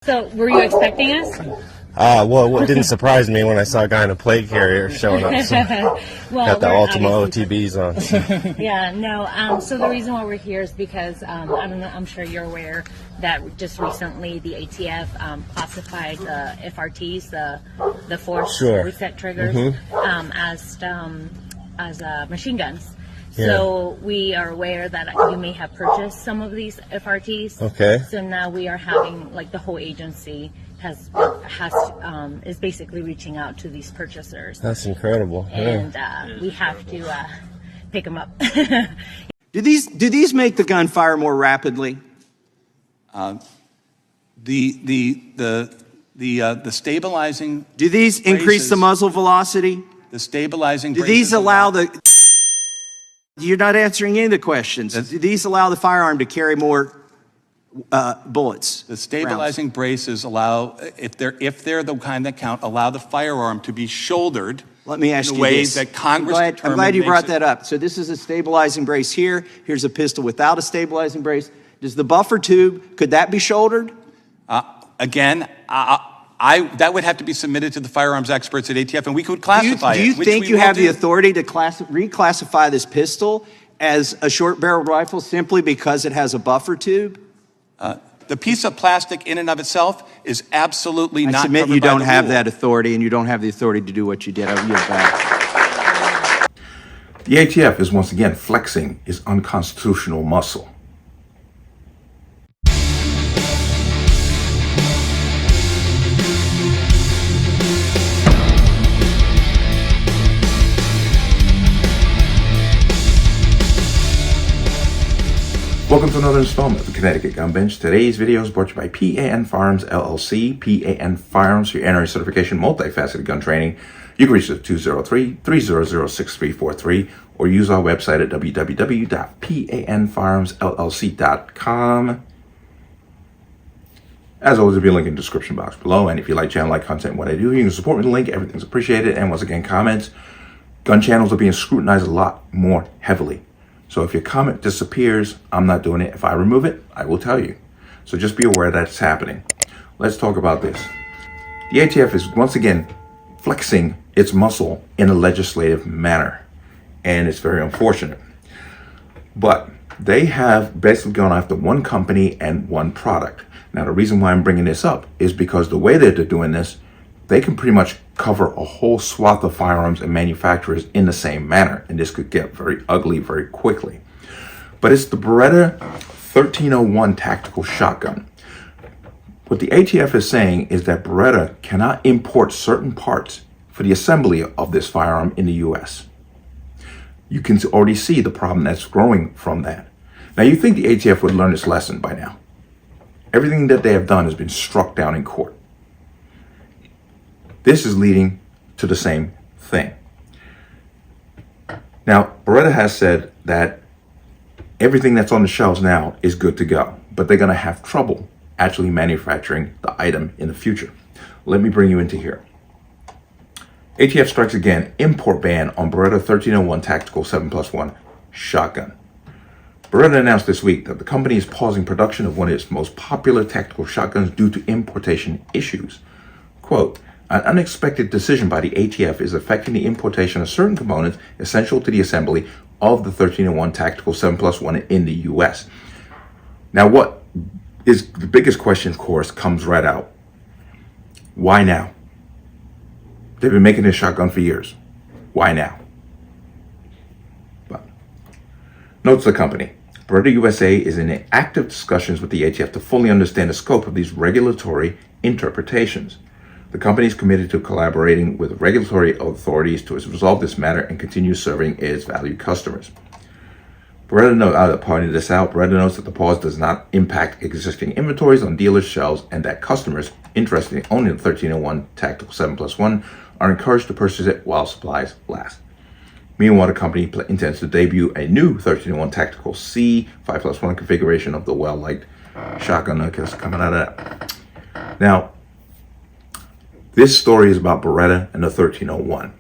So, were you expecting us? Well, what didn't surprise me when I saw a guy in a plate carrier showing up. So Well, got the we're Ultima obviously- OTBs on. Yeah, no. So the reason why we're here is because I don't know. I'm sure you're aware that just recently the ATF classified the FRTs, the force Sure. reset triggers, as machine guns. Yeah. So we are aware that you may have purchased some of these FRTs. Okay. So now we are having, like, the whole agency is basically reaching out to these purchasers. That's incredible. And we have to pick them up. Do these make the gun fire more rapidly? The stabilizing. Do these increase the muzzle velocity? The stabilizing. Do these allow the? You're not answering any of the questions. Do these allow the firearm to carry more bullets? The stabilizing rounds? braces allow, if they're the kind that count, allow the firearm to be shouldered. Let me ask in you a way this. that Congress I'm determined glad you makes brought it- that up. So this is a stabilizing brace here. Here's a pistol without a stabilizing brace. Does the buffer tube, could that be shouldered? Again, that would have to be submitted to the firearms experts at ATF, and we could classify Do you it. which think we you will have the do. authority to reclassify this pistol as a short-barreled rifle simply because it has a buffer tube? The piece of plastic in and of itself is absolutely I not submit covered you by don't the have rule. that authority, and you don't have the authority to do what you did. I'll yield back. The ATF is once again flexing its unconstitutional muscle. Welcome to another installment of the Connecticut Gun Bench. Today's video is brought to you by P.A.N. Firearms LLC. P.A.N. Firearms for your NRA certification, multifaceted gun training. You can reach us at 203-300-6343 or use our website at www.panfirearmsllc.com. As always, there'll be a link in the description box below. And if you like channel, like content, what I do, you can support me with a link. Everything's appreciated. And once again, comments. Gun channels are being scrutinized a lot more heavily. So if your comment disappears, I'm not doing it. If I remove it, I will tell you. So just be aware that it's happening. Let's talk about this. The ATF is once again flexing its muscle in a legislative manner. And it's very unfortunate. But they have basically gone after one company and one product. Now, the reason why I'm bringing this up is because the way that they're doing this, they can pretty much cover a whole swath of firearms and manufacturers in the same manner. And this could get very ugly very quickly. But it's the Beretta 1301 tactical shotgun. What the ATF is saying is that Beretta cannot import certain parts for the assembly of this firearm in the US. You can already see the problem that's growing from that. Now, you think the ATF would learn its lesson by now. Everything that they have done has been struck down in court. This is leading to the same thing. Now, Beretta has said that everything that's on the shelves now is good to go, but they're going to have trouble actually manufacturing the item in the future. Let me bring you into here. ATF strikes again, import ban on Beretta 1301 Tactical 7+1 shotgun. Beretta announced this week that the company is pausing production of one of its most popular tactical shotguns due to importation issues. Quote, an unexpected decision by the ATF is affecting the importation of certain components essential to the assembly of the 1301 Tactical 7+1 in the US. Now, what is the biggest question, of course, comes right out. Why now? They've been making this shotgun for years. Why now? But notes the company. Beretta USA is in active discussions with the ATF to fully understand the scope of these regulatory interpretations. The company is committed to collaborating with regulatory authorities to resolve this matter and continue serving its valued customers. Beretta pointed this out. Beretta notes that the pause does not impact existing inventories on dealers' shelves and that customers interested in owning the 1301 Tactical 7+1 are encouraged to purchase it while supplies last. Meanwhile, the company intends to debut a new 1301 Tactical C 5+1 configuration of the well-liked shotgun that's coming out of that. Now, this story is about Beretta and the 1301.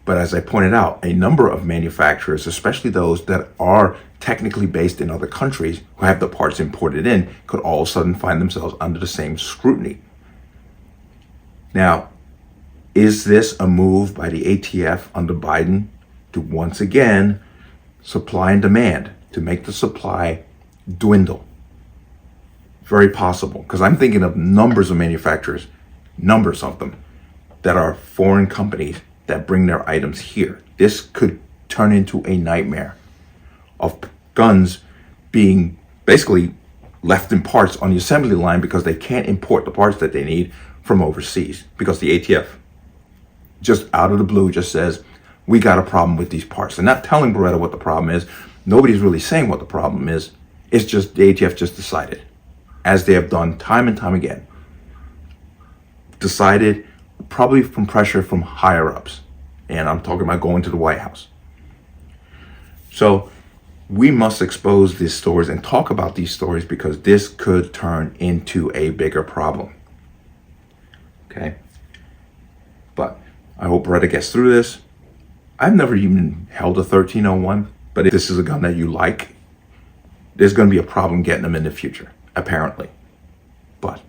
But as I pointed out, a number of manufacturers, especially those that are technically based in other countries who have the parts imported in, could all of a sudden find themselves under the same scrutiny. Now, is this a move by the ATF under Biden to once again supply and demand, to make the supply dwindle? Very possible, because I'm thinking of numbers of manufacturers, numbers of them, that are foreign companies that bring their items here. This could turn into a nightmare of guns being basically left in parts on the assembly line because they can't import the parts that they need from overseas, because the ATF just out of the blue just says, we got a problem with these parts. They're not telling Beretta what the problem is. Nobody's really saying what the problem is. It's just the ATF just decided, as they have done time and time again, decided probably from pressure from higher ups. And I'm talking about going to the White House. So we must expose these stories and talk about these stories, because this could turn into a bigger problem. Okay? But I hope Beretta gets through this. I've never even held a 1301, but if this is a gun that you like, there's going to be a problem getting them in the future, apparently. But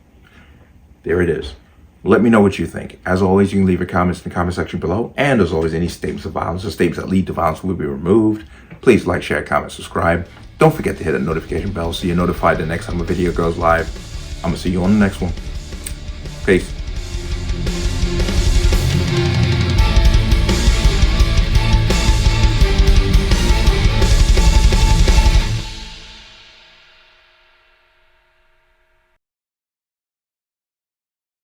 there it is. Let me know what you think. As always, you can leave your comments in the comment section below. And as always, any statements of violence or statements that lead to violence will be removed. Please like, share, comment, subscribe. Don't forget to hit that notification bell so you're notified the next time a video goes live. I'm going to see you on the next one. Peace.